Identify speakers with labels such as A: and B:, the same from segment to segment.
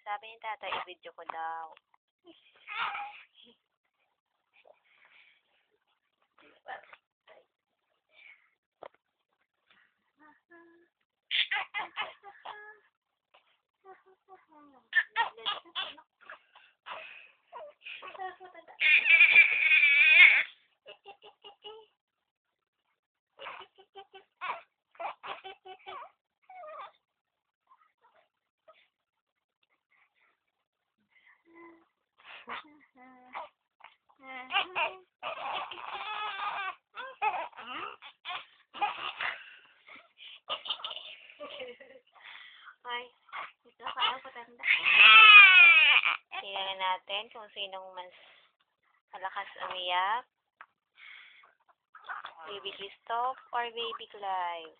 A: Sabi ni tatay, i-video ko daw. Ay, ito kaya patanda. Tingnan natin kung sinong mas malakas umiyak. Baby Christoph or Baby Clive?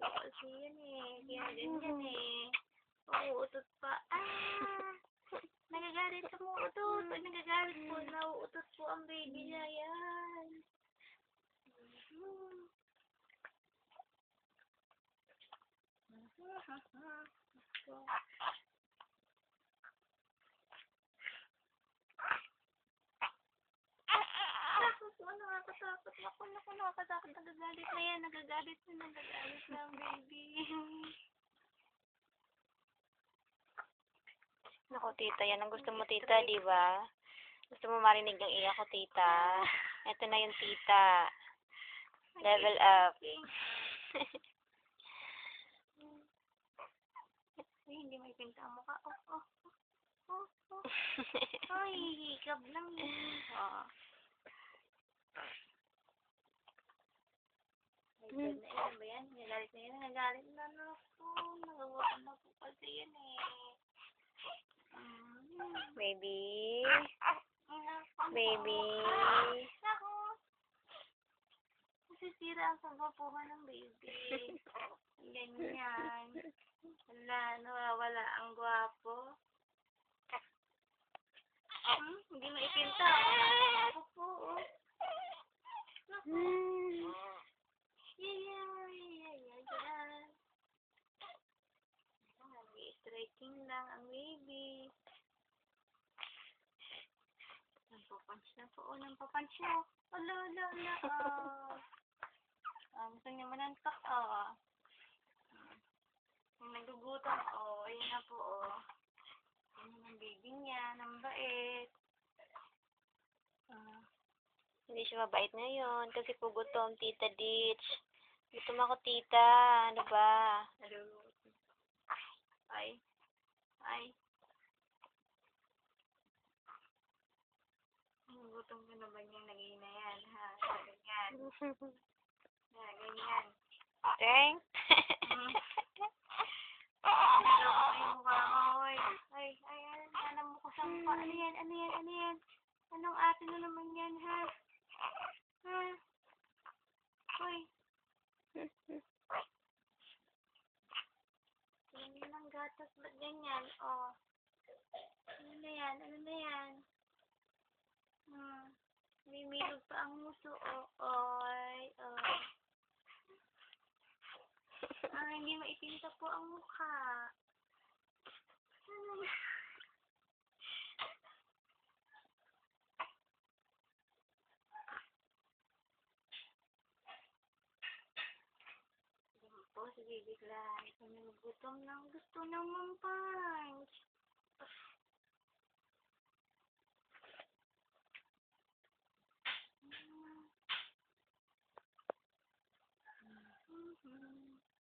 A: Kasi yan eh. Kaya ganyan eh. Uuutot pa. Nagagalit sa muutot. Pag nagagalit po, nauutot po ang baby niya. Yan. Nakakatakot. Naku, nakakatakot. Nagagalit na yan. Nagagalit na ang baby. Naku, tita. Yan ang gusto mo, tita, di ba? Gusto mo marinig ang iyak ko, tita. Ito na yung tita. Level up. Ay, hindi may pinta ang mukha. Ay, hikab lang yun. Ay, ano ba yan? Nagalit na yan. Nagalit na po. Nagawa na po kasi yan eh. Baby. Baby. Naku. Masisira ang kagwapuhan ng baby. Ganyan. Wala, nawawala ang gwapo. Hindi maipinta. Ako po, oh. Naku. Nag-i-stretching lang ang baby. Nampapunch na po. Nampapunch na. Ala. Gusto niya manantak. Nagugutom. Ayun na po. Ayun ang baby niya. Nang bait. Hindi siya mabait ngayon kasi po gutom, Tita Ditch. Gutom ako, tita. Ano ba? Ay. Gutom ka na ba niyang naging na yan, ha? Ganyan. Ganyan. Teng? Naloko ko yung mukha ko, oy. Ay, alam mo ko sa mukha. Ano yan? Anong ate na naman yan, ha? Oy. Ganyan ang gatas. Ba't ganyan? Ano na yan? May milog pa ang muso. Hindi maipinta po ang mukha. Po, si Baby Clive. Gutom ng gusto ng mampans.